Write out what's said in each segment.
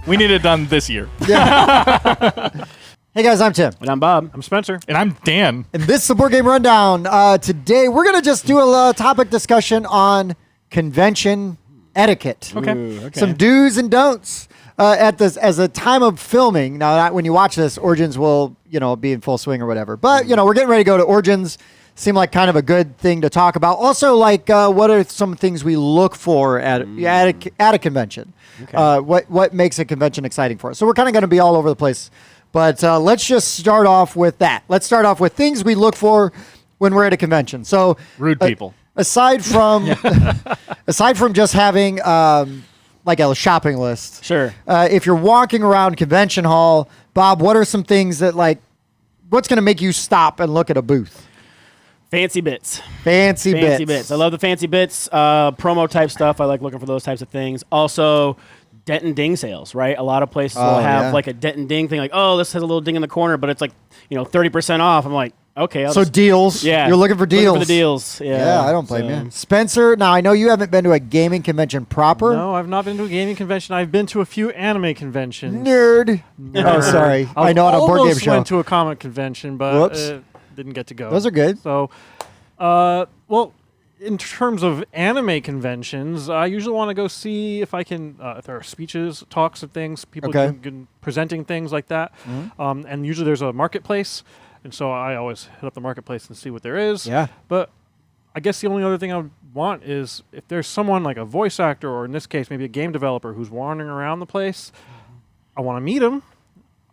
We need it done this year. Yeah. Hey guys, I'm Tim. And I'm Bob. I'm Spencer. And I'm Dan. And this is the Board Game Rundown. Today we're going to just do a topic discussion on convention etiquette. Okay. Some do's and don'ts as a time of filming. Now, when you watch this, Origins will, be in full swing or whatever. But, we're getting ready to go to Origins. Seemed like kind of a good thing to talk about. Also, what are some things we look for at a convention? Okay. What makes a convention exciting for us? So we're kind of going to be all over the place. But let's just start off with that. Let's start off with things we look for when we're at a convention. So Rude people. Aside from just having like a shopping list. Sure. If you're walking around convention hall, Bob, what are some things that what's going to make you stop and look at a booth? Fancy bits. Fancy bits. I love the fancy bits. Promo type stuff. I like looking for those types of things. Also, dent and ding sales, right? A lot of places will have like a dent and ding thing, like, oh, this has a little ding in the corner, but it's like, 30% off. I'm like, okay. Deals. Yeah. You're looking for deals. Looking for the deals. Yeah, I don't blame you. Spencer, now I know you haven't been to a gaming convention proper. No, I've not been to a gaming convention. I've been to a few anime conventions. Nerd. Oh, sorry. I know on a board game show. I went to a comic convention, but didn't get to go. Those are good. So, in terms of anime conventions, I usually want to go see if I can, if there are speeches, talks of things, people presenting things like that. Mm-hmm. And usually there's a marketplace. And so I always hit up the marketplace and see what there is. Yeah. But I guess the only other thing I would want is if there's someone like a voice actor, or in this case, maybe a game developer who's wandering around the place, I want to meet him.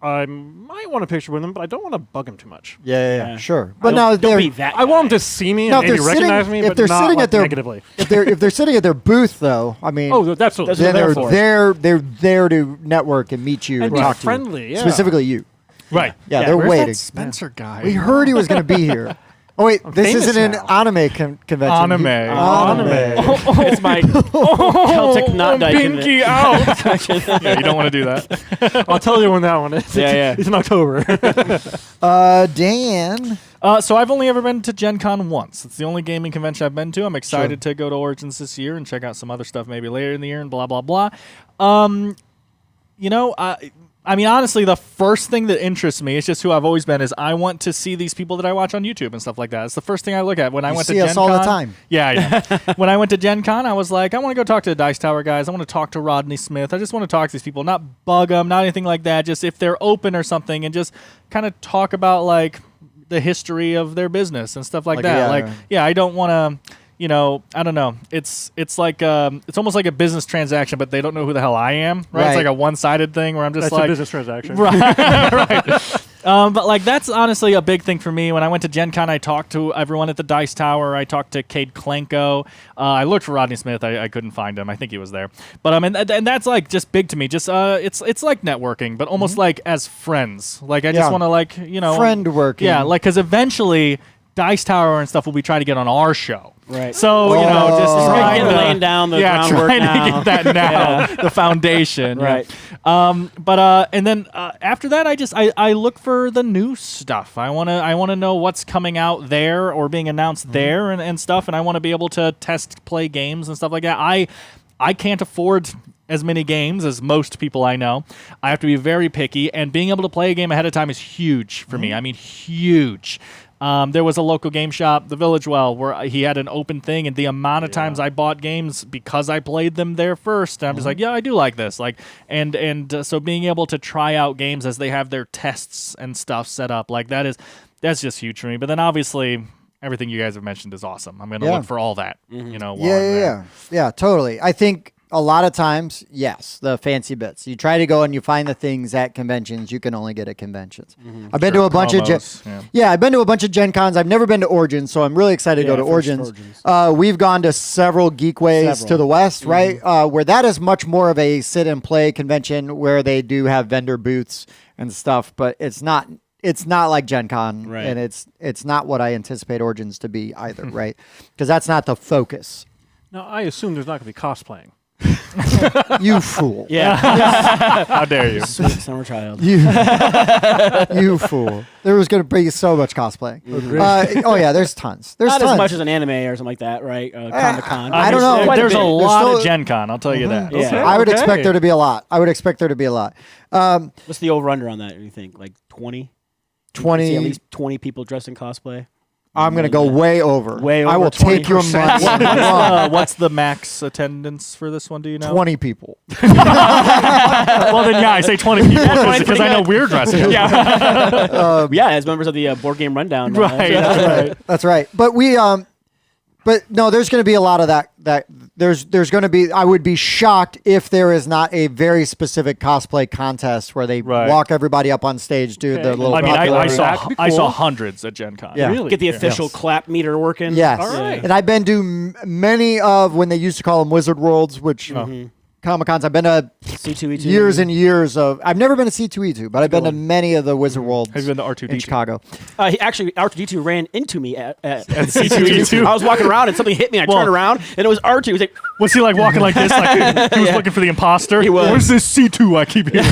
I might want a picture with him, but I don't want to bug him too much. Yeah, sure. But don't be that I want him to see me and maybe recognize me, but not negatively. If they're sitting at their booth, though, I mean, that's what they're there to network and meet you and talk friendly, to you. Specifically you. Right. Yeah, they're Where's waiting. That Spencer guy. We heard he was going to be here. Oh, wait, this isn't an anime convention. Anime. It's my Celtic knot die pinky out. Yeah, you don't want to do that. I'll tell you when that one is. Yeah. It's in October. Dan? So I've only ever been to Gen Con once. It's the only gaming convention I've been to. I'm excited to go to Origins this year and check out some other stuff maybe later in the year and blah, blah, blah. I mean, honestly, the first thing that interests me, it's just who I've always been, is I want to see these people that I watch on YouTube and stuff like that. It's the first thing I look at when I went to Gen Con. You see us all the time. Yeah. When I went to Gen Con, I was like, I want to go talk to the Dice Tower guys. I want to talk to Rodney Smith. I just want to talk to these people, not bug them, not anything like that. Just if they're open or something, and just kind of talk about the history of their business and stuff like that. I don't want to. I don't know. It's like it's almost like a business transaction, but they don't know who the hell I am, right? It's like a one-sided thing where I'm just That's a business transaction, right? But that's honestly a big thing for me. When I went to Gen Con, I talked to everyone at the Dice Tower. I talked to Cade Klenko. I looked for Rodney Smith. I couldn't find him. I think he was there. But and that's just big to me. Just it's like networking, but almost like as friends. I just want to friend working. Yeah, because eventually Dice Tower and stuff will be trying to get on our show. Right. So, just laying down the groundwork trying now. to get that now, the foundation. Right. And then after that, I look for the new stuff. I want to know what's coming out there or being announced there and stuff, and I want to be able to play games and stuff like that. I can't afford as many games as most people I know. I have to be very picky, and being able to play a game ahead of time is huge for me. I mean, huge. There was a local game shop, the Village Well, where he had an open thing, and the amount of times I bought games because I played them there first, and I'm just like, yeah, I do like this. So being able to try out games as they have their tests and stuff set up, that's just huge for me. But then obviously everything you guys have mentioned is awesome. I'm going to look for all that. Yeah, totally. I think a lot of times, yes, the fancy bits. You try to go and you find the things at conventions you can only get at conventions. Mm-hmm. I've been to a bunch of I've been to a bunch of Gen Cons. I've never been to Origins, so I'm really excited to go to Origins. We've gone to several Geekways to the west, right? Where that is much more of a sit and play convention where they do have vendor booths and stuff, but it's not like Gen Con, right. And it's not what I anticipate Origins to be either, right? Because that's not the focus. Now, I assume there's not going to be cosplaying. You fool. Yeah. How dare you? Sweet summer child. You fool. There was going to be so much cosplay. Oh, yeah, there's tons. There's Not tons. as much as an anime or something like that, right? Comic-Con. I don't know. There's a bit. lot still- of Gen Con, I'll tell you that. Yeah. Okay. I would expect there to be a lot. What's the over-under on that, do you think? Like 20? 20. See at least 20 people dressed in cosplay? I'm going to go way over. Way I over will take your 20%. money. What's the max attendance for this one? Do you know? 20 people. Well, then yeah, I say 20 people because I know we're dressing. up. Yeah, as members of the Board Game Rundown. Right. That's right. But no, there's going to be a lot of that. There's going to be. I would be shocked if there is not a very specific cosplay contest where they walk everybody up on stage, do the little. I mean, That could be I saw cool. hundreds at Gen Con. Yeah. Really? Get the official clap meter working. Yes. All right. And I've been to many of when they used to call them Wizard Worlds, which Comic-Cons. I've been to C2E2. years and years of. I've never been to C2E2, but I've been to many of the Wizard Worlds. Have you been to R2D2? in Chicago? Actually, R2D2 ran into me at C2E2. I was walking around and something hit me. I turned around and it was R2. He was like, Was he like walking like this? Like he was looking for the imposter? He was. Where's this C2 I keep hearing?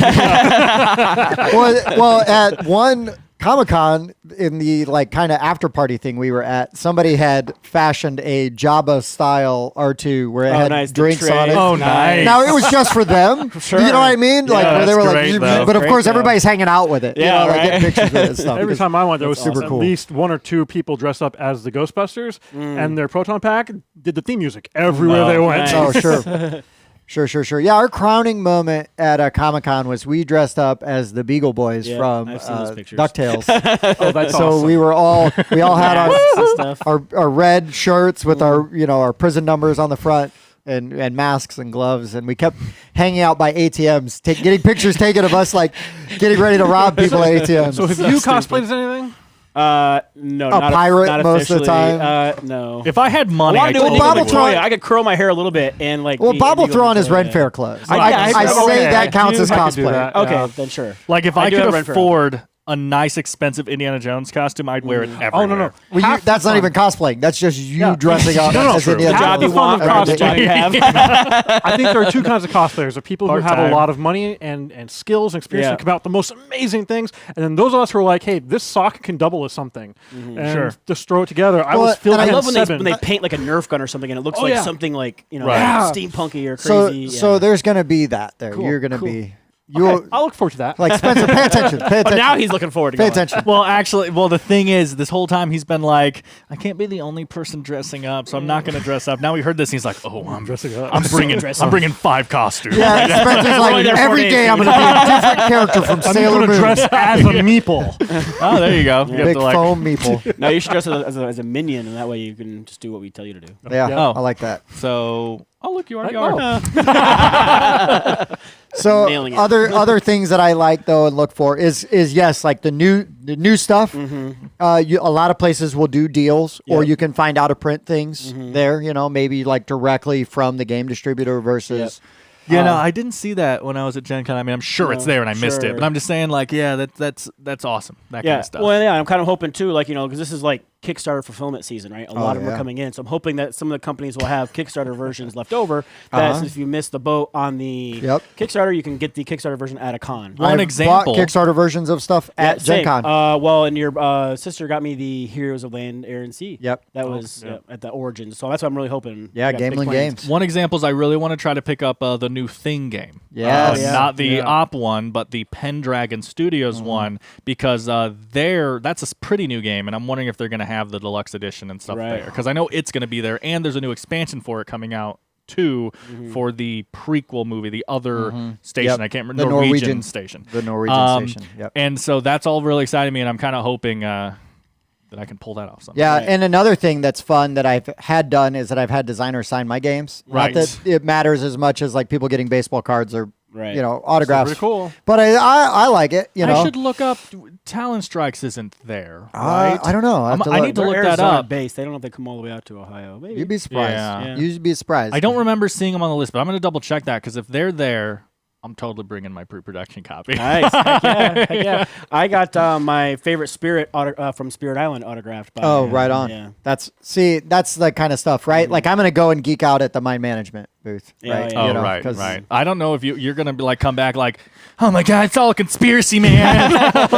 well, at one Comic-Con in the like kind of after party thing we were at, somebody had fashioned a Jabba style R2 where it had nice. The drinks tray. on it. Oh, nice. Now it was just for them. Sure. You know what I mean? Like where they that's were great, like, though. but of Great, course though. everybody's hanging out with it. Yeah, like getting right. pictures with it and stuff. Every because- time I went, there was super at cool. least one or two people dressed up as the Ghostbusters, and their Proton Pack did the theme music everywhere they went. nice. Oh, sure. Yeah, our crowning moment at Comic-Con was we dressed up as the Beagle Boys Yeah, from I've seen those pictures. DuckTales. Oh, that's So awesome. we all had and stuff. our red shirts with our prison numbers on the front and masks and gloves, and we kept hanging out by ATMs, getting pictures taken of us like getting ready to rob people at ATMs. So have you cosplayed as anything? No, not pirate not most of the officially. time? No. If I had I money, want I to do totally Inigo Bob will would. throw- Montoya. I could curl my hair a little bit and like. well, be Bob will Inigo throw on his Montoya. Ren Fair clothes. Yeah, I say okay. that counts as I could do cosplay. that. Okay, Yeah. then sure. Like if I I do could have Ren Fair. afford a nice, expensive Indiana Jones costume, I'd wear it everywhere. Oh, no. Well, Half that's the not fun. even cosplaying. That's just you Yeah. dressing up No, as true. Indiana The job Jones. you want, fun or of the job you have. I think there are two kinds of cosplayers. There are people who have a Part-time. lot of money and skills and experience Yeah. and come out with the most amazing things. And then those of us who are like, hey, this sock can double as something. And Sure. just throw it together. I Well, was feeling and I love when they 7. paint like a Nerf gun or something and it looks Oh, like yeah. something like Right. Yeah. steampunky or So, crazy. so there's going to be that there. Cool, You're going to cool. be. Okay, You'll I'll look forward to that. like Spencer. Pay attention. Pay Oh, attention. now he's looking forward to Pay going. attention. Well, actually, the thing is, this whole time he's been like, I can't be the only person dressing up, so I'm not going to dress up. Now he heard this, and he's like, oh, I'm dressing up. I'm bringing 5 costumes. Yeah, Spencer's like Only there 4 every days. day I'm going to be a different character from I'm Sailor going to Moon. dress as a meeple. Oh, there you go. You have Big to, like, foam meeple. No, you should dress as a minion, and that way you can just do what we tell you to do. Yeah, Oh. I like that. So, oh look, you already Oh. are. So Nailing it. other things that I like though and look for is yes, like the new stuff. A lot of places will do deals, or Yep. you can find out to print things there. You know, maybe like directly from the game distributor versus. Yeah, no, I didn't see that when I was at Gen Con. I mean, I'm sure it's there and I missed it, sure. but I'm just saying, like, yeah, that's awesome. That kind Yeah, of stuff. well, yeah, I'm kind of hoping too, like, because this is like Kickstarter fulfillment season, right? A lot of them yeah. are coming in, so I'm hoping that some of the companies will have Kickstarter versions left over. That if you miss the boat on the Yep. Kickstarter, you can get the Kickstarter version at a con. One I've example. bought Kickstarter versions of stuff at Gen Same. Con. Well, and your sister got me the Heroes of Land, Air, and Sea. Yep. That was at the Origins, so that's what I'm really hoping. Yeah, I got big Gameling plans. Games. One example is I really want to try to pick up the new Thing game. Yes. yeah. Not the Yeah. Op one, but the Pendragon Studios one, because that's a pretty new game, and I'm wondering if they're going to have the deluxe edition and stuff Right. there. Because I know it's going to be there, and there's a new expansion for it coming out too for the prequel movie, the other station. Yep. I can't remember The Norwegian Norwegian- station. The Norwegian station. Yep. And so that's all really exciting me, and I'm kind of hoping that I can pull that off someday. Yeah, Right. and another thing that's fun that I've had done is that I've had designers sign my games. Right. Not that it matters as much as like people getting baseball cards or Right. autographs. Pretty cool. But I like it. You know, I should look up. Talon Strikes isn't there, right? I don't know. I, have to I look. need to They're look that Arizona up. Based. They don't know if they come all the way out to Ohio. Maybe. You'd be surprised. Yeah. Yeah. You'd be surprised. I don't remember seeing them on the list, but I'm going to double check that because if they're there, I'm totally bringing my pre-production copy. Nice. Heck yeah. I got my favorite Spirit from Spirit Island autographed by. Oh, right on. Yeah. That's the kind of stuff, right? Like I'm gonna go and geek out at the mind management booth, Yeah, right? yeah. Oh, right. I don't know if you're gonna be like come back like, oh my god, it's all a conspiracy, man.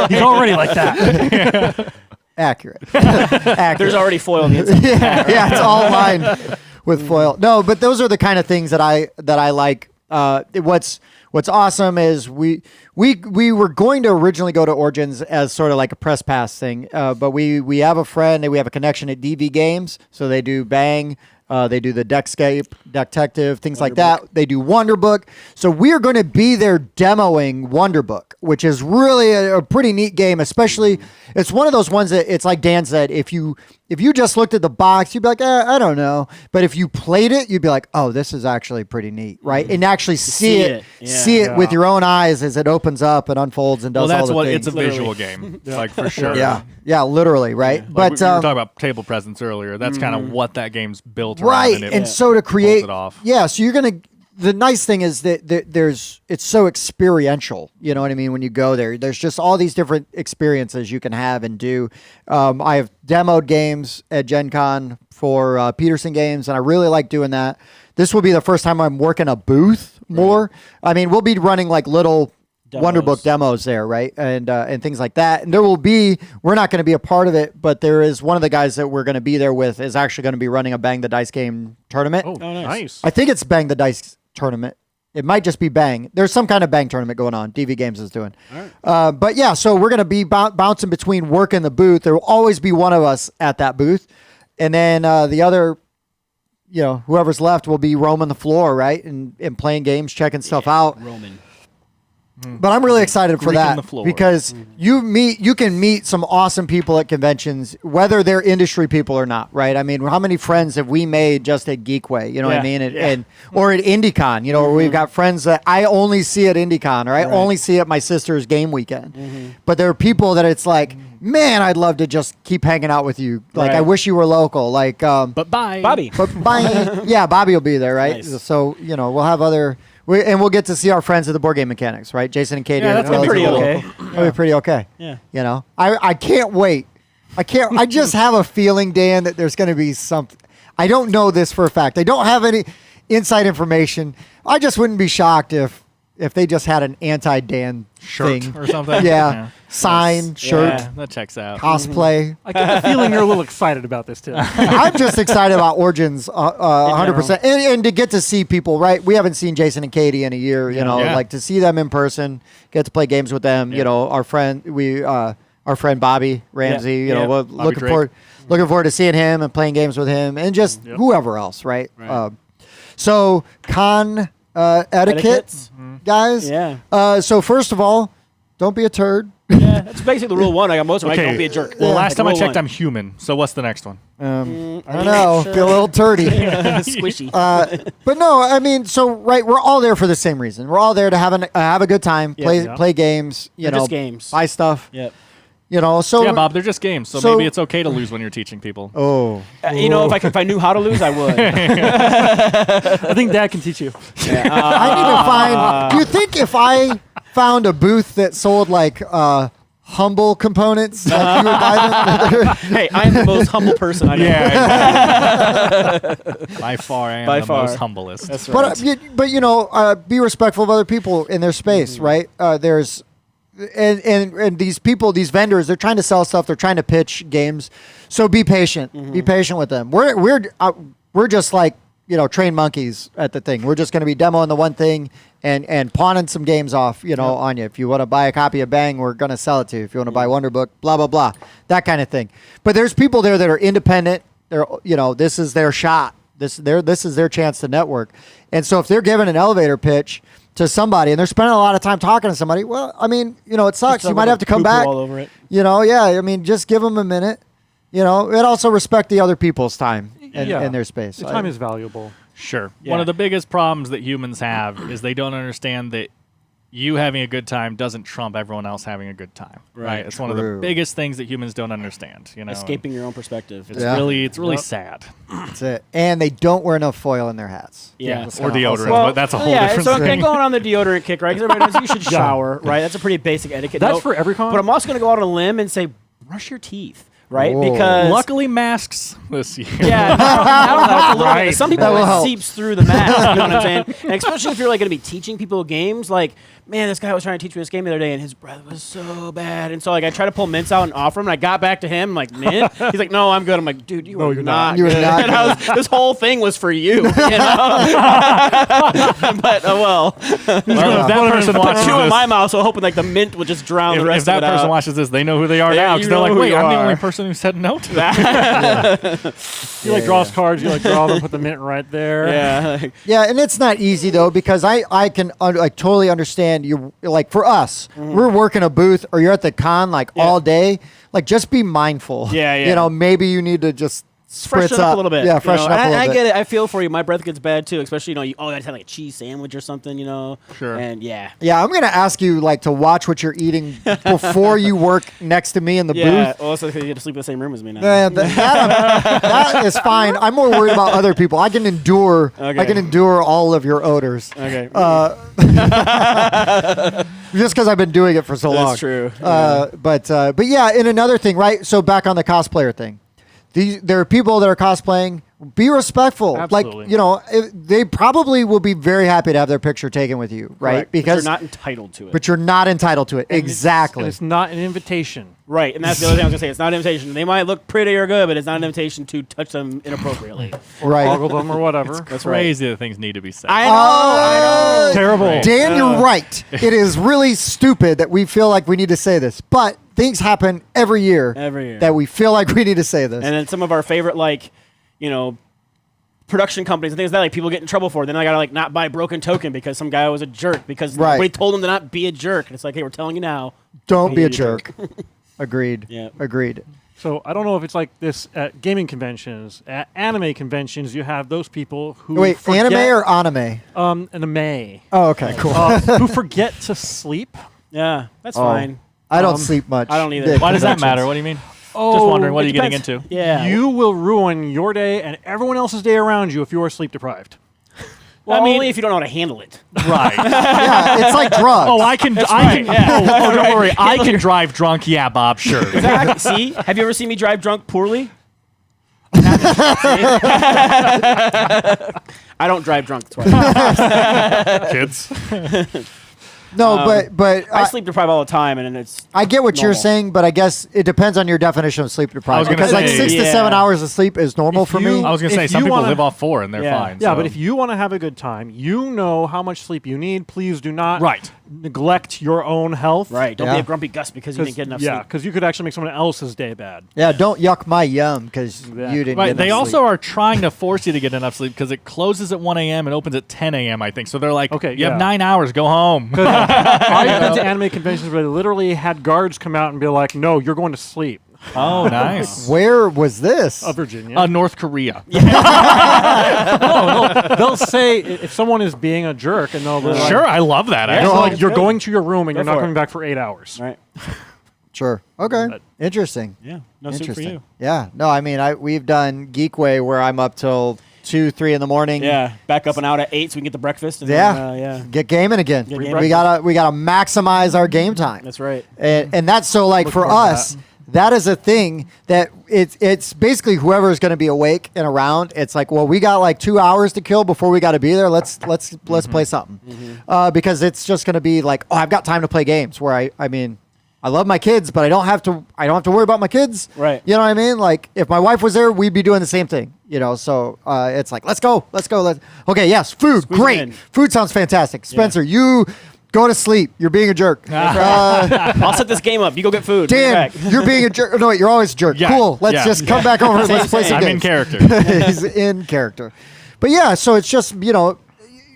He's already like that. Accurate. Accurate. There's already foil in the inside. yeah, it's all lined with foil. No, but those are the kind of things that I like. What's awesome is we were going to originally go to Origins as sort of like a press pass thing, but we have a friend and we have a connection at DV Games, so they do Bang. They do the Deckscape, Detective, things like that. They do Wonderbook. So we are going to be there demoing Wonderbook, which is really a pretty neat game, especially it's one of those ones that it's like Dan said, if you just looked at the box, you'd be like, I don't know. But if you played it, you'd be like, oh, this is actually pretty neat, right? And actually see it with your own eyes as it opens up and unfolds and does all the things. It's a visual game, like for sure. Yeah, literally, right? Like but we were talking about table presence earlier. That's kind of what that game's built around. Right, and so to create, it off. yeah. So you're gonna. The nice thing is that it's so experiential. You know what I mean? When you go there, there's just all these different experiences you can have and do. I have demoed games at Gen Con for Peterson Games, and I really like doing that. This will be the first time I'm working a booth more. I mean, we'll be running like little Wonderbook demos there, right? And things like that. And we're not going to be a part of it, but there is one of the guys that we're going to be there with is actually going to be running a Bang the Dice game tournament. Oh, nice. I think it's Bang the Dice tournament. It might just be Bang. There's some kind of Bang tournament going on. DV Games is doing. Right. But yeah, so we're going to be bouncing between work and the booth. There will always be one of us at that booth. And then the other, whoever's left will be roaming the floor, right? And playing games, checking stuff out. Roman. But I'm really excited for that because you can meet some awesome people at conventions, whether they're industry people or not, right? I mean, how many friends have we made just at Geekway, you know what I mean? And or at IndieCon, where we've got friends that I only see at IndieCon or I only see at my sister's game weekend. But there are people that it's like, man, I'd love to just keep hanging out with you. Like, I wish you were local. Like, but bye, Bobby. But bye. Yeah, Bobby will be there, right? Nice. So, we'll have other... And we'll get to see our friends at the Board Game Mechanics, right? Jason and Katie. Yeah, that's pretty okay. That'll be pretty okay. Yeah. I can't wait. I just have a feeling, Dan, that there's going to be something. I don't know this for a fact. I don't have any inside information. I just wouldn't be shocked if they just had an anti-Dan shirt thing or something. Yeah. Sign, shirt. Yeah, that checks out. Cosplay. I get the feeling you're a little excited about this, too. I'm just excited about Origins 100%. And to get to see people, right? We haven't seen Jason and Katie in a year, like to see them in person, get to play games with them, our friend Bobby Ramsey, we're looking forward to seeing him and playing games with him and just whoever else, right? So con etiquette, guys. Yeah. So first of all, don't be a turd. Yeah, that's basically the rule one. I got most of them. Don't be a jerk. Well, last time I checked, I'm human. So what's the next one? I don't know. Feel a little turdy. Squishy. But no, I mean, we're all there for the same reason. We're all there to have a good time, play games, just games. buy stuff. Yep. So yeah, Bob, they're just games. So maybe it's okay to lose when you're teaching people. Oh, if I knew how to lose, I would. I think Dad can teach you. Yeah. I need to find. Do you think if I found a booth that sold like humble components, that you would buy them? Hey, I'm the most humble person I know. Yeah. By far, I am the most humblest. That's right. But be respectful of other people in their space, right? There's. And these people, these vendors, they're trying to sell stuff. They're trying to pitch games. So be patient. Be patient with them. We're just like trained monkeys at the thing. We're just going to be demoing the one thing and pawning some games off on you. If you want to buy a copy of Bang, we're going to sell it to you. If you want to buy Wonderbook, blah blah blah, that kind of thing. But there's people there that are independent. They're this is their shot. This is their chance to network. And so if they're giving an elevator pitch to somebody and they're spending a lot of time talking to somebody, well, I mean, it sucks. You might have to come back. All over it. I mean, just give them a minute. And also respect the other people's time and their space. The time is valuable. Sure. Yeah. One of the biggest problems that humans have is they don't understand that you having a good time doesn't trump everyone else having a good time. Right. It's one of the biggest things that humans don't understand. Escaping your own perspective. It's really sad. That's it. And they don't wear enough foil in their hats. Yeah. Or deodorant, but that's a whole different so thing. going on the deodorant kick, right? Because everybody knows you should shower, right? That's a pretty basic etiquette. That's for every con. But I'm also going to go out on a limb and say, brush your teeth. Right, Whoa. because luckily masks this year. yeah, now, a little bit. Some people That will it seeps through the mask. You know what I'm saying? And especially if you're like going to be teaching people games, like man, this guy was trying to teach me this game the other day, and his breath was so bad. And so like I tried to pull mints out and offer him, and I got back to him I'm like mint. He's like, no, I'm good. I'm like, dude, you're not. You're not. And this whole thing was for you. You know? But well, If that person watches two in this, my mouth, so hoping like the mint would just drown the if rest that of it person out. watches this, they know who they are Yeah, now you because they're know like, who wait, you I'm the are. only person who said no to that. You like draws cards, you like draw them, put the mint right there. Yeah. Yeah, and it's not easy though because I can like totally understand you. Like for us, we're working a booth or you're at the con like all day. Like just be mindful. Yeah, yeah. You know, maybe you need to just Freshen spritz up a little bit. Yeah, freshen up a little I bit. get it. I feel for you. My breath gets bad too, especially I just had like a cheese sandwich or something. Sure. And yeah. Yeah, I'm gonna ask you like to watch what you're eating before you work next to me in the Yeah. booth. Also, because you get to sleep in the same room as me now. That is fine. I'm more worried about other people. I can endure. Okay. I can endure all of your odors. Okay. Just because I've been doing it for so long. That's true. But yeah, and another thing, right? So back on the cosplayer thing, there are people that are cosplaying. Be respectful. Absolutely. Like they probably will be very happy to have their picture taken with you, right? Correct. Because but you're not entitled to it. But you're not entitled to it. And Exactly. It's not an invitation. Right, and that's the other thing I was gonna say. It's not an invitation. They might look pretty or good, but it's not an invitation to touch them inappropriately. right. Boggle them or whatever. That's right. Crazy that things need to be said. I know. Terrible. Right. Dan, you're right. It is really stupid that we feel like we need to say this, but things happen every year. Every year. That we feel like we need to say this. And then some of our favorite, production companies and things like that, like people get in trouble for. Then I gotta not buy Broken Token because some guy was a jerk because Right. nobody told him to not be a jerk. And it's like, hey, we're telling you now. Don't be a be a jerk. Agreed. Yeah. Agreed. So I don't know if it's like this at gaming conventions. At anime conventions, you have those people who Wait, forget, anime or anime? anime. Oh, okay, cool. Who forget to sleep. Yeah, that's Oh. fine. I don't sleep much. I don't either. At Why does that conventions. matter? What do you mean? Just wondering, what are It you getting depends. into? Yeah. You will ruin your day and everyone else's day around you if you are sleep deprived. Well, I mean- only if you don't know how to handle it. Right. Yeah, it's like drugs. Oh, I can. Don't worry. I can drive drunk. Yeah, Bob. Sure. Exactly. See? Have you ever seen me drive drunk poorly? I don't drive drunk. That's why. Kids. No, but I sleep deprived all the time, and it's I get what you're normal. saying, but I guess it depends on your definition of sleep deprived. I was gonna Because like say- 6 to Yeah. 7 hours of sleep is normal If for you- me. I was gonna If say some you people wanna- live off 4 and they're Yeah. fine. Yeah, so. but if you want to have a good time, you know how much sleep you need. Please do not Right. neglect your own health. right. Don't Yeah. be a grumpy Gus because you didn't get enough Yeah, sleep. because you could actually make someone else's day bad. Yeah, don't yuck my yum because Exactly. you didn't Right, get they enough also sleep. are trying to force you to get enough sleep because it closes at 1 a.m. and opens at 10 a.m. I think. So they're like, Okay, you have yeah. 9 hours, go home. I've been to anime conventions where they literally had guards come out and be like, "No, you're going to sleep." Oh, nice. Where was this? Virginia. North Korea. They'll say if someone is being a jerk, and they'll be like, Sure, I love that. Yeah. they're Actually. like, "You're Good. going to your room and Go you're not for it. coming back for 8 hours." Right. Sure. Okay. But- Interesting. Yeah. No sleep for Interesting. you. Yeah. No, I mean, we've done Geekway where I'm up till 2, 3 in the morning. Yeah. Back up and out at 8 so we can get the breakfast. And Yeah. Then, yeah. Get gaming again. Get we gaming. gotta maximize our game time. That's right. And that's so like for forward to us, that is a thing that it's basically whoever is going to be awake and around. It's like, well, we got like 2 hours to kill before we got to be there. Let's play something, because it's just going to be like, oh, I've got time to play games. Where I mean, I love my kids, but I don't have to worry about my kids. Right. You know what I mean? Like if my wife was there, we'd be doing the same thing. You know, so it's like, let's go. Okay, yes, food, Squeeze it great. in. Food sounds fantastic. Spencer, you go to sleep. You're being a jerk. I'll set this game up. You go get food. Bring it Dan, back. you're being a jerk. No, wait, you're always a jerk. Yeah, Cool. Let's yeah, just come back over and let's play some I'm in games. character. He's in character. But yeah, so it's just, you want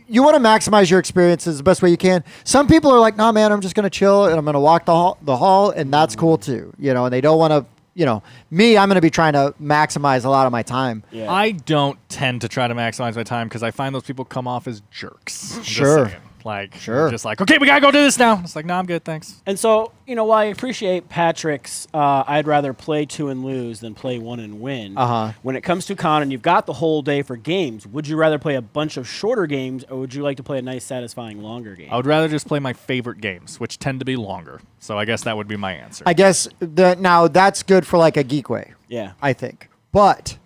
to maximize your experiences the best way you can. Some people are like, nah, man, I'm just going to chill and I'm going to walk the hall, and that's cool too. And they don't want to, me, I'm going to be trying to maximize a lot of my time. Yeah. I don't tend to try to maximize my time because I find those people come off as jerks. I'm just Sure. saying. Like, Sure. just like, okay, we gotta go do this now. It's like, no, I'm good, thanks. And so, while I appreciate Patrick's, I'd rather play 2 and lose than play 1 and win. When it comes to con and you've got the whole day for games, would you rather play a bunch of shorter games or would you like to play a nice, satisfying, longer game? I would rather just play my favorite games, which tend to be longer. So I guess that would be my answer. I guess now that's good for like a Geekway. Yeah. I think. But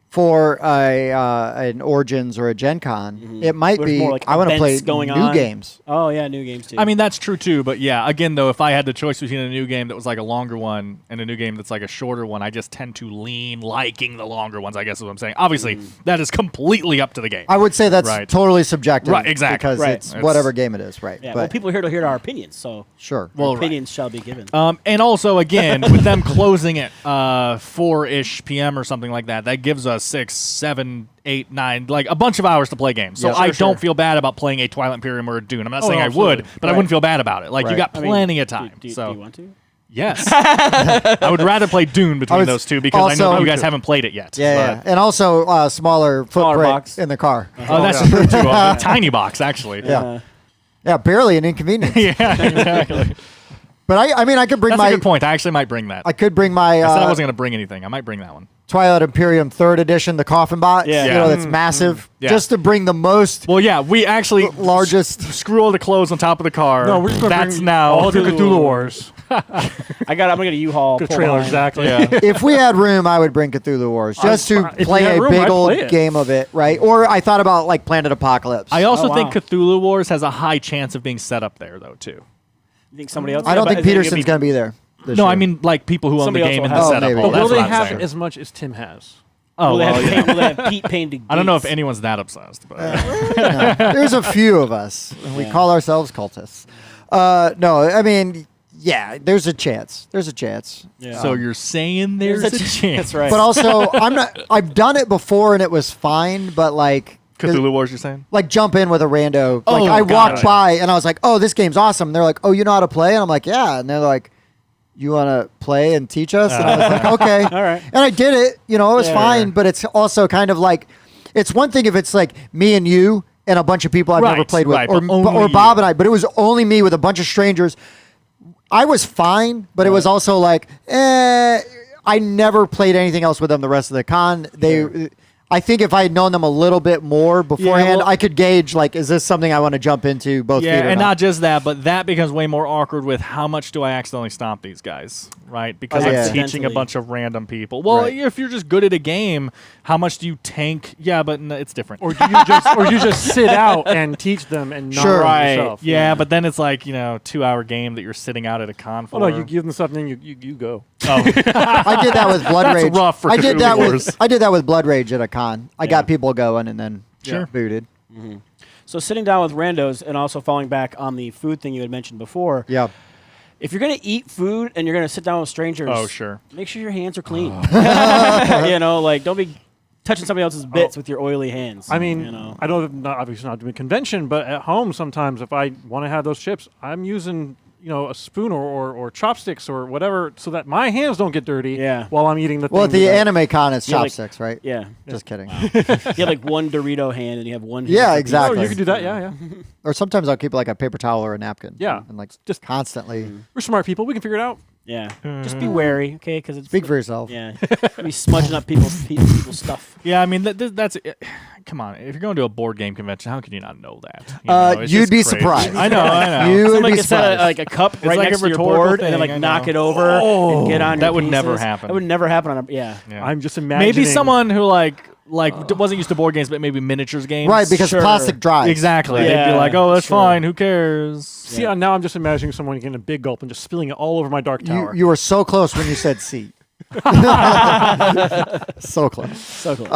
for an Origins or a Gen Con, it might There's be more like I want to play events going new on. games. Oh, yeah, new games too. I mean, that's true too, but yeah, again, though, if I had the choice between a new game that was like a longer one and a new game that's like a shorter one, I just tend to lean liking the longer ones, I guess is what I'm saying. Obviously, that is completely up to the game. I would say that's Right. totally subjective. Right, exactly. Because Right. it's whatever game it is, right? yeah, but well, people are here to hear our opinions, so sure. Well, opinions shall be given. And also, again, with them closing at 4-ish p.m. or something like that, that gives us 6, 7, 8, 9, like a bunch of hours to play games. So Yeah, I sure. don't feel bad about playing a Twilight Imperium or a Dune. I'm not saying no, I would, absolutely. but I wouldn't feel bad about it. Like, you Right. got I mean, plenty of time. Do So you want to? yes. I would rather play Dune between was those two because I know also- that you guys haven't played it yet. Yeah, but- and also smaller footprint box. in the car. Oh, that's true, too. A tiny box, actually. Yeah. Yeah, barely an inconvenience. Yeah, exactly. But I mean, I could bring That's my. a good point. I actually might bring that. I could bring my I said I wasn't going to bring anything. I might bring that one. Twilight Imperium 3rd edition, the coffin box. Yeah. You know, that's massive. Yeah. Just to bring the most Well, yeah, we actually largest. screw all the clothes on top of the car. No, we're just gonna That's bring now all the Cthulhu Wars. I'm gonna get a U-Haul. Good pull trailer, behind. exactly. Yeah. If we had room, I would bring Cthulhu Wars just to if we play had a room, big I'd old play it. game of it, right? Or I thought about like Planet Apocalypse. I also Oh, think wow. Cthulhu Wars has a high chance of being set up there, though, too. You think somebody else? I don't think is it gonna Peterson's be- going to be there. this No, year. I mean, like, people who own the Somebody else game will and have the it. setup. Oh, maybe. All, But that's will they what I'm have saying. as much as Tim has? Oh, Will they well, have, yeah. paint, will they have Pete painted? I don't know if gates? anyone's that obsessed, but No. There's a few of us, and we Yeah. call ourselves cultists. No, I mean, yeah, there's a chance. There's a chance. Yeah. so you're saying there's a chance. That's right. But also, I'm not. I've done it before, and it was fine. But like, Cthulhu Wars, you're saying? like jump in with a rando. Oh, Like I walked gotcha. by, and I was like, "Oh, this game's awesome." And they're like, "Oh, you know how to play?" And I'm like, "Yeah." And they're like, "You want to play and teach us?" And I was like, "Okay." All right. And I did it. You know, it was Yeah. fine. But it's also kind of like, it's one thing if it's like me and you and a bunch of people I've never Right, played with, right, or but only or Bob you. and I. But it was only me with a bunch of strangers. I was fine, but it was also like, I never played anything else with them the rest of the con. I think if I had known them a little bit more beforehand, well- I could gauge, like, is this something I want to jump into both feet Yeah, or and not? not just that, but that becomes way more awkward with how much do I accidentally stomp these guys, right? Because Yeah. I'm teaching a Accidentally. bunch of random people. Well, Right. if you're just good at a game, how much do you tank? Yeah, but it's different. Or do you just sit out and teach them and not Sure. run Right. yourself? yeah, but then it's like, 2-hour game that you're sitting out at a con for. Oh no, you give them something, you go. Oh, I did that with Blood That's Rage. rough for I did Cthulhu that Wars. with I did that with Blood Rage at a con. I got people going and then Sure. booted. So sitting down with randos and also falling back on the food thing you had mentioned before. Yeah. If you're gonna eat food and you're gonna sit down with strangers, Oh, sure. make sure your hands are clean. Like don't be touching somebody else's bits with your oily hands. I mean, you know. I don't obviously not doing convention, but at home sometimes if I want to have those chips, I'm using a spoon or chopsticks or whatever so that my hands don't get dirty Yeah. while I'm eating the Well, at thing the that- anime con, it's Yeah, like- chopsticks, right? Yeah. Just kidding. You have like one Dorito hand and you have one. hand Yeah, for pizza. exactly. Oh, you can do that, yeah. Or sometimes I'll keep like a paper towel or a napkin. Yeah. And like Just- constantly. We're smart people. We can figure it out. Yeah. Just be wary, okay? Because it's Speak for yourself. Yeah. Be smudging up people's stuff. Yeah, I mean, that's come on. If you're going to a board game convention, how can you not know that? It's You'd just be crazy. surprised. I know. You would Somebody be could set surprised. like a cup right like next a to your rhetorical board and then thing, like I knock know. it over and get on that your would never pieces. happen. That would never happen on a Yeah. I'm just imagining. Maybe someone who wasn't used to board games, but maybe miniatures games. Right, because Sure. plastic dries. Exactly. They'd Yeah, be like, "Oh, that's sure. fine. Who cares?" See, now I'm just imagining someone getting a big gulp and just spilling it all over my dark tower. You were so close when you said seat. So close. So cool.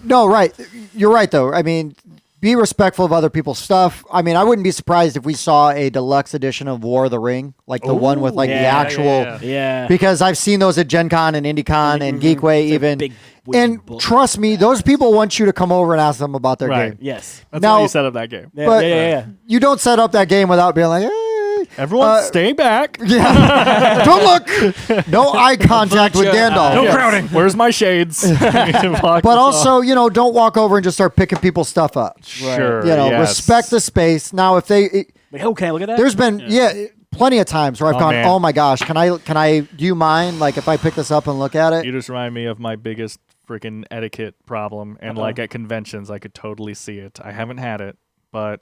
No, right. You're right, though. I mean, be respectful of other people's stuff. I mean, I wouldn't be surprised if we saw a deluxe edition of War of the Ring, like the one with like the yeah, actual. Yeah. Because I've seen those at Gen Con and IndieCon and Geekway They're even. big wooden And books. trust me, those people want you to come over and ask them about their Right. game. Yes. That's Now- why you set up that game. Yeah, But yeah. you don't set up that game without being like, hey. Everyone, stay back. Yeah. Don't look. No eye contact with Gandalf. No crowding. Where's my shades? But also, don't walk over and just start picking people's stuff up. Sure. Respect the space. Now, if they, oh, can I look at that? there's been plenty of times where I've gone, man. oh my gosh, can I? Do you mind? Like if I pick this up and look at it? You just remind me of my biggest freaking etiquette problem, and like at conventions, I could totally see it. I haven't had it, but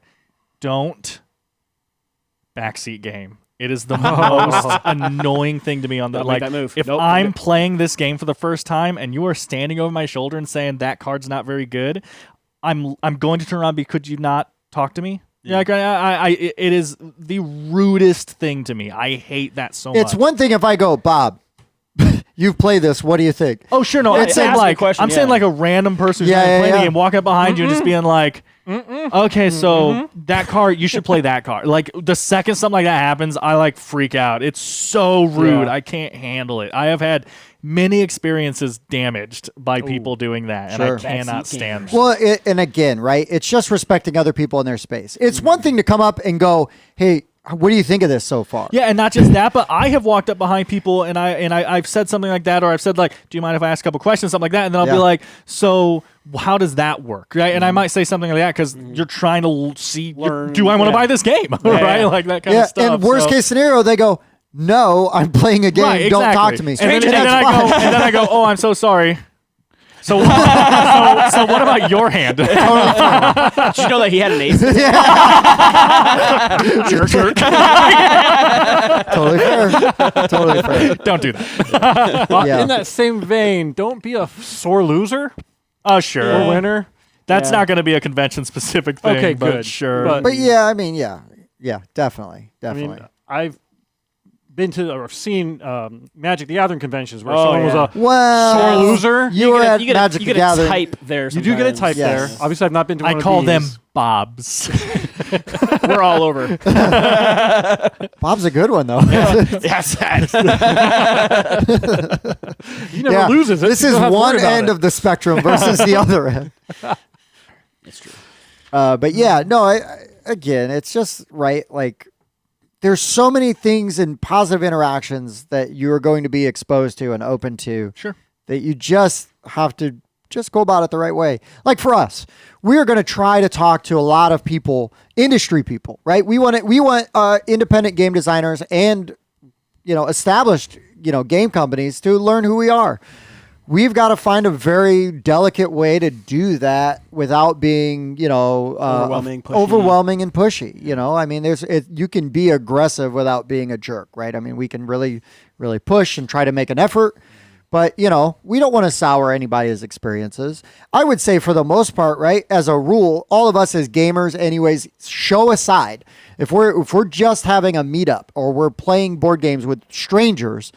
don't backseat game. It is the most annoying thing to me on the Don't like. make that move. If Nope. I'm playing this game for the first time and you are standing over my shoulder and saying that card's not very good, I'm going to turn around because could you not talk to me? Yeah, like it is the rudest thing to me. I hate that so much. It's one thing if I go, Bob, you've played this. What do you think? Oh, sure, no. It's I'm like- saying saying like a random person who's playing the game, walking up behind you and just being like, okay, so that card, you should play that card. Like the second something like that happens, I like freak out. It's so rude. I can't handle it. I have had many experiences damaged by people doing that, and Sure. I cannot stand that. Well, and again, right? It's just respecting other people in their space. It's one thing to come up and go, hey, what do you think of this so far? Yeah, and not just that, but I have walked up behind people and I've said something like that, or I've said like, "Do you mind if I ask a couple questions?" Something like that, and then I'll be like, "So, how does that work?" Right? And I might say something like that because you're trying to see, Learn, do I want to buy this game? Right? Like that kind of stuff. And worst case scenario, they go, no, I'm playing a game. Right, Don't exactly. talk to me. And then That's fine. and then I go, "Oh, I'm so sorry." So, so what about your hand? Did you know that he had an ace? Jerk. Totally fair. Totally fair. Don't do that. Yeah. In that same vein, don't be a sore loser Oh, sure. or winner. That's Yeah. not going to be a convention specific thing. Okay, but good. Sure. But yeah, I mean, yeah, definitely. I mean, I've been to or seen Magic the Gathering conventions where Oh, someone yeah. was a well, sore loser. You were at Magic you the get Gathering. a type there. You do get a type Yes. there. Obviously, I've not been to one I of call these. them Bobs. We're all over. Bob's a good one though. Yes. He never loses it. This so you is don't have to one worry about end it. of the spectrum versus the other end. It's true. But yeah, no. Again, it's just right. Like, there's so many things and positive interactions that you are going to be exposed to and open to. Sure. That you just have to just go about it the right way. Like for us, we're going to try to talk to a lot of people, industry people, right? We want independent game designers and established game companies to learn who we are. We've got to find a very delicate way to do that without being, overwhelming and pushy. I mean, you can be aggressive without being a jerk, right? I mean, we can really, really push and try to make an effort, but we don't want to sour anybody's experiences. I would say for the most part, right, as a rule, all of us as gamers, anyways, show aside, if we're just having a meetup or we're playing board games with strangers,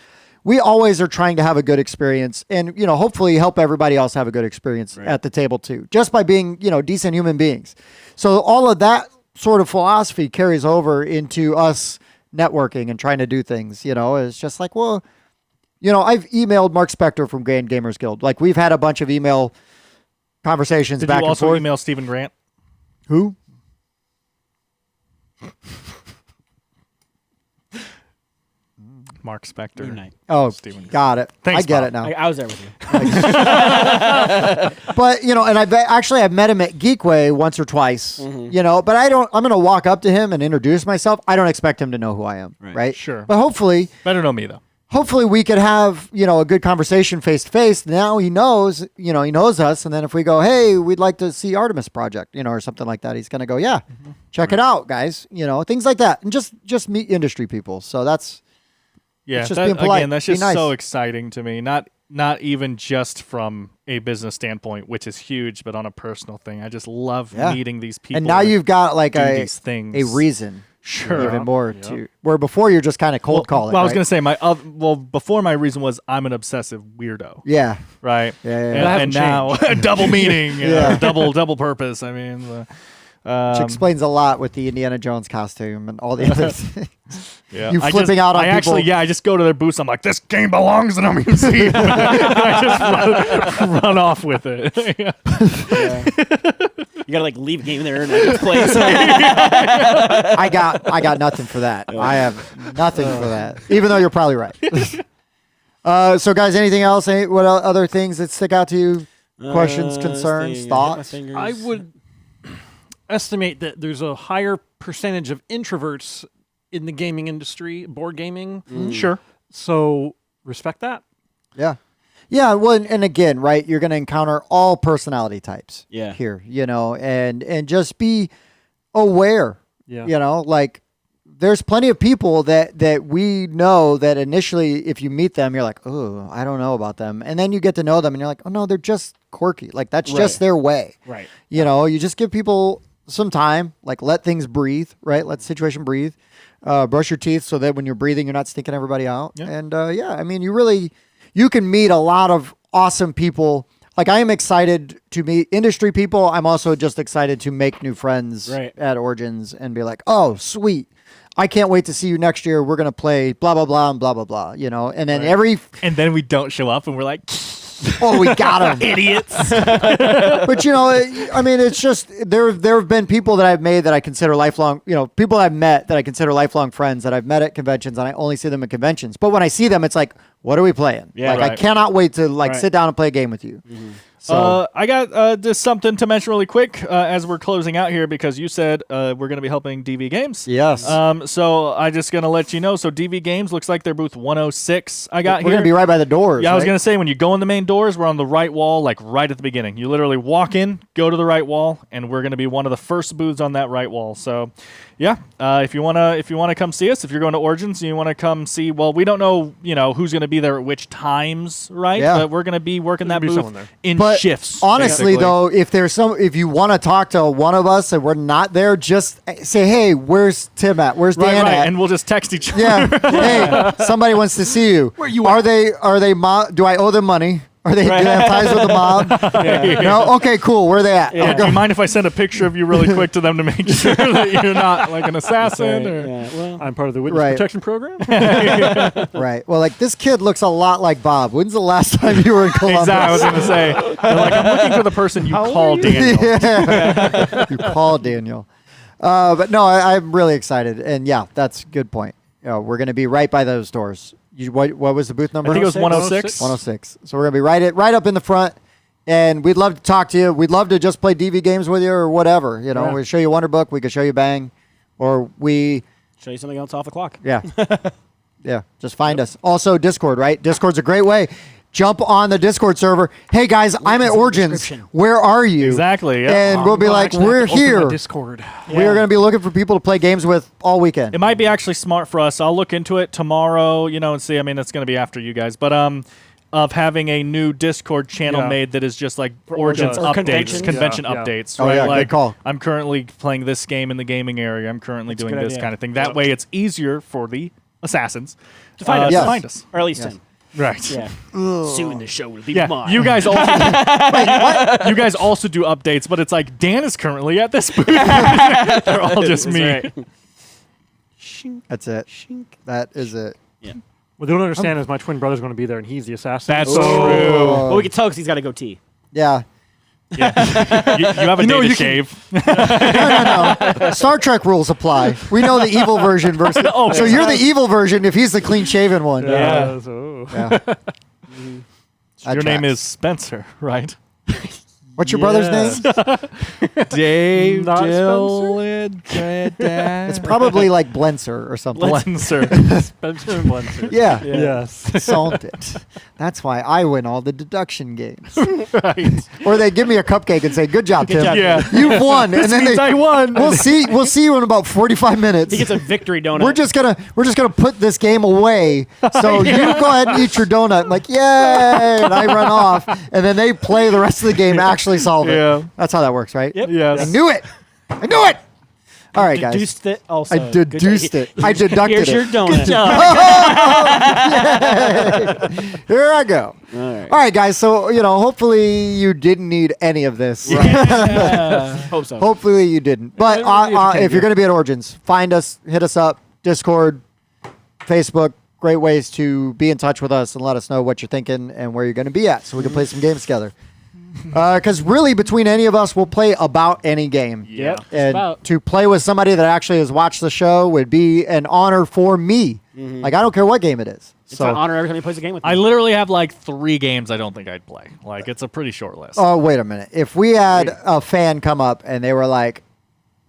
we always are trying to have a good experience and, hopefully help everybody else have a good experience at the table too, just by being, decent human beings. So all of that sort of philosophy carries over into us networking and trying to do things, it's just like, well, I've emailed Mark Spector from Grand Gamers Guild. Like we've had a bunch of email conversations Did back you and also forth. email Stephen Grant? Who? Mark Spector. Moon Knight. Oh, Stephen Grant. got it. Thanks, I get Bob. it now. I was there with you. But and I've met him at Geekway once or twice. But I'm going to walk up to him and introduce myself. I don't expect him to know who I am, right? Sure. But hopefully we could have a good conversation face to face. Now he knows us, and then if we go, hey, we'd like to see Artemis Project, or something like that, he's going to go, yeah, check it out, guys. Things like that, and just meet industry people. So that's. Yeah, just being polite. Again, that's Be just nice. so exciting to me. Not even just from a business standpoint, which is huge, but on a personal thing. I just love meeting these people. And now you've got like these things. a reason, Sure. even more to where before you're just kind of cold calling. Well, I was right? going to say before my reason was I'm an obsessive weirdo. Yeah. Right. Yeah. And now double meaning, double purpose. I mean. Which explains a lot with the Indiana Jones costume and all the other things. Yeah. You flipping out on people. I just go to their booths. I'm like, this game belongs in a museum. And I just run off with it. You gotta like leave game there in its place. I got nothing for that. I have nothing for that. Even though you're probably right. So guys, anything else? What other things that stick out to you? Questions, concerns, thoughts? I would estimate that there's a higher percentage of introverts in the gaming industry, board gaming. Sure. So respect that. Yeah. Yeah, well, and again, right, you're going to encounter all personality types here, and just be aware, like there's plenty of people that we know that initially if you meet them, you're like, oh, I don't know about them. And then you get to know them and you're like, oh, no, they're just quirky. Like that's just their way. Right. You just give people some time, like let things breathe, right? Let the situation breathe. Brush your teeth so that when you're breathing, you're not stinking everybody out. Yeah. And I mean, you can meet a lot of awesome people. Like I am excited to meet industry people. I'm also just excited to make new friends at Origins and be like, oh, sweet. I can't wait to see you next year. We're going to play blah, blah, blah, and blah, blah, blah, and then and then we don't show up and we're like, oh, we got them. Idiots. But, I mean, it's just there have been people that I've made that I consider lifelong, people I've met that I consider lifelong friends that I've met at conventions and I only see them at conventions. But when I see them, it's like, what are we playing? Yeah, I cannot wait to sit down and play a game with you. Mm-hmm. So I got just something to mention really quick as we're closing out here because you said we're going to be helping DV Games. Yes. So I just going to let you know. So DV Games looks like they're booth 106. We're going to be right by the doors. Yeah, I was going to say when you go in the main doors, we're on the right wall, like right at the beginning. You literally walk in, go to the right wall, and we're going to be one of the first booths on that right wall. So yeah, if you wanna come see us, if you're going to Origins and you want to come see, well, we don't know who's going to be there at which times, right? Yeah. But we're going to be working that booth in shifts. Honestly, though, if you want to talk to one of us and we're not there, just say, hey, where's Tim at? Where's Dan at? And we'll just text each other. Yeah. Hey, somebody wants to see you. Where you are they? Do I owe them money? Do they have ties with the mob? No? Okay, cool. Where are they at? Yeah, do you mind if I send a picture of you really quick to them to make sure that you're not like an assassin? I'm part of the witness protection program. Right. Well, like this kid looks a lot like Bob. When's the last time you were in Columbus? Exactly. I was going to say. They're like, I'm looking for the person you call Daniel. Yeah. You call Daniel. But no, I'm really excited. And yeah, that's a good point. We're going to be right by those doors. What was the booth number? I think it was 106. 106. So we're going to be right up in the front, and we'd love to talk to you. We'd love to just play DV games with you or whatever. We'll show you Wonder Book. We could show you Bang, or we show you something else off the clock. Yeah. Yeah, just find us. Also, Discord, right? Discord's a great way. Jump on the Discord server. Hey, guys, I'm at Origins. Where are you? Exactly. Yep. And we'll be like, we're here. Discord. Yeah. We are going to be looking for people to play games with all weekend. It might be actually smart for us. I'll look into it tomorrow, and see. I mean, it's going to be after you guys. But of having a new Discord channel made that is just like Origins updates, convention updates. Oh, right? yeah, like, good call. I'm currently playing this game in the gaming area. I'm currently doing this kind of thing. That way it's easier for the assassins to find us. Or at least Tim. Right. Yeah. Soon the show will be mine. You guys also you guys also do updates, but it's like Dan is currently at this booth. They're all just me. Right. That's it. That is it. Yeah. What they don't understand is my twin brother's going to be there, and he's the assassin. That's true. Well, we can tell because he's got a goatee. Yeah. Yeah. You have a day to shave. No. Star Trek rules apply. We know the evil version versus. So you're the evil version if he's the clean-shaven one. Yeah. That your name tracks. is Spencer, right? What's your brother's name? Dave Not Dylan. It's probably like Blenser or something. Blenser. Spencer and Blenser. Yeah. Yes. Salted. That's why I win all the deduction games. Right. Or they give me a cupcake and say, "Good job, Tim. Yeah. You've won." And then I won. We'll see you in about 45 minutes. He gets a victory donut. We're just gonna put this game away. So you go ahead and eat your donut. I'm like, yay! And I run off, and then they play the rest of the game. Actually solve it. Yeah. That's how that works, right? Yep. Yes. I knew it. All right, guys. Deduced it also. I deduced it. I deducted Here's it. your donut. Here I go. All All right, guys. So, hopefully you didn't need any of this. Hope so. Hopefully you didn't. But if you're going to be at Origins, find us, hit us up, Discord, Facebook. Great ways to be in touch with us and let us know what you're thinking and where you're going to be at so we can play some games together. Because really, between any of us, we'll play about any game. Yep. And to play with somebody that actually has watched the show would be an honor for me. Like, I don't care what game it is. It's an honor every time he plays a game with me. I literally have like 3 games I don't think I'd play. Like, it's a pretty short list. Oh, wait a minute. If we had a fan come up and they were like,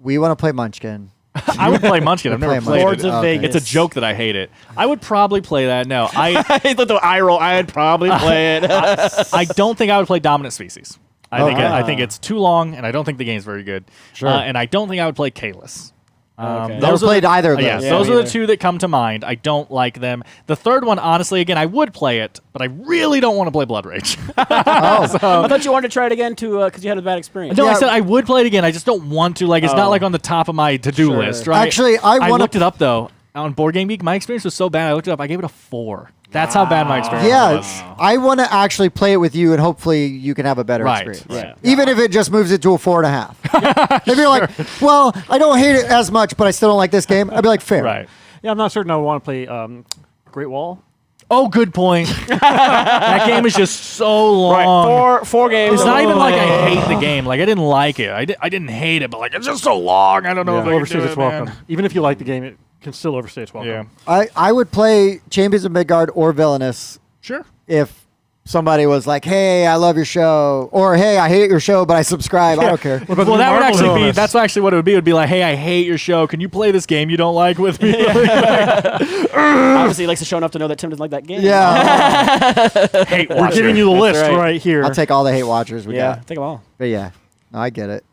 we want to play Munchkin. I would play Munchkin. I've never played Lords it. of Vegas. It's a joke that I hate it. I would probably play that. No, I thought the eye roll. I would probably play it. I don't think I would play Dominant Species. I think it's too long, and I don't think the game's very good. Sure. And I don't think I would play Kalis. Never played either of those. Yeah, those are the 2 that come to mind. I don't like them. The third one, honestly, again, I would play it, but I really don't want to play Blood Rage. I thought you wanted to try it again because you had a bad experience. No, I said I would play it again. I just don't want to. Like, it's not like on the top of my to-do list, right? Actually, I looked it up, though. On Board Game Geek, my experience was so bad, I looked it up. I gave it a 4. That's how bad my experience was. I want to actually play it with you, and hopefully you can have a better experience. Right. Even if it just moves it to a 4.5. If you're like, well, I don't hate it as much, but I still don't like this game, I'd be like, fair. Right. Yeah, I'm not certain I would want to play Great Wall. Oh, good point. That game is just so long. Right. Four games. It's not even like I hate the game. Like, I didn't like it. I didn't hate it, but like, it's just so long. I don't know if I can overstays do its it, welcome. man. Even if you like the game, it can still overstay its welcome. Yeah. I would play Champions of Midgard or Villainous Sure. if somebody was like, hey, I love your show, or hey, I hate your show, but I subscribe. I don't care. Well, that would actually be, that's actually what it would be. It would be like, hey, I hate your show. Can you play this game you don't like with me? Obviously, he likes the show enough to know that Tim doesn't like that game. Yeah. Hate We're giving you the list right here. I'll take all the hate watchers we Yeah, got. take them all. But yeah, no, I get it.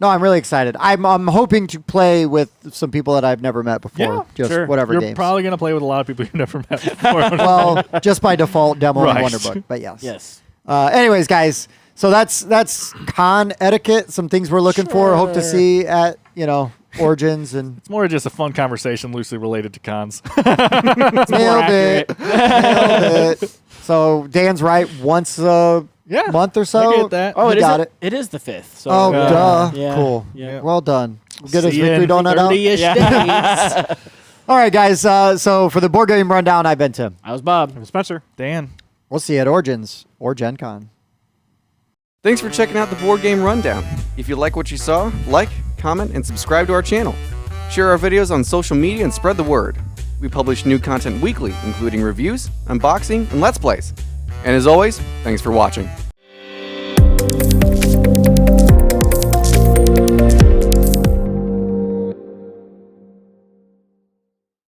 No, I'm really excited. I'm hoping to play with some people that I've never met before. Yeah, just sure. whatever You're games. probably going to play with a lot of people you've never met before. Well, just by default, demo and Right. Wonderbook. But yes. Yes. Anyways, guys, so that's con etiquette. Some things we're looking for. Hope to see at Origins and It's more just a fun conversation loosely related to cons. nailed it. Nailed it. So Dan's right. Once a month or so. I get that. Oh, You got it. It is the 5th. So, Oh, duh. Yeah. Cool. Yeah. Well done. Get his See ya victory in donut out. 30-ish days. All right, guys. So for the board game rundown, I've been Tim. I was Bob. And Spencer. Dan. We'll see you at Origins or Gen Con. Thanks for checking out the Board Game Rundown. If you like what you saw, like, comment, and subscribe to our channel. Share our videos on social media and spread the word. We publish new content weekly, including reviews, unboxing, and Let's Plays. And as always, thanks for watching.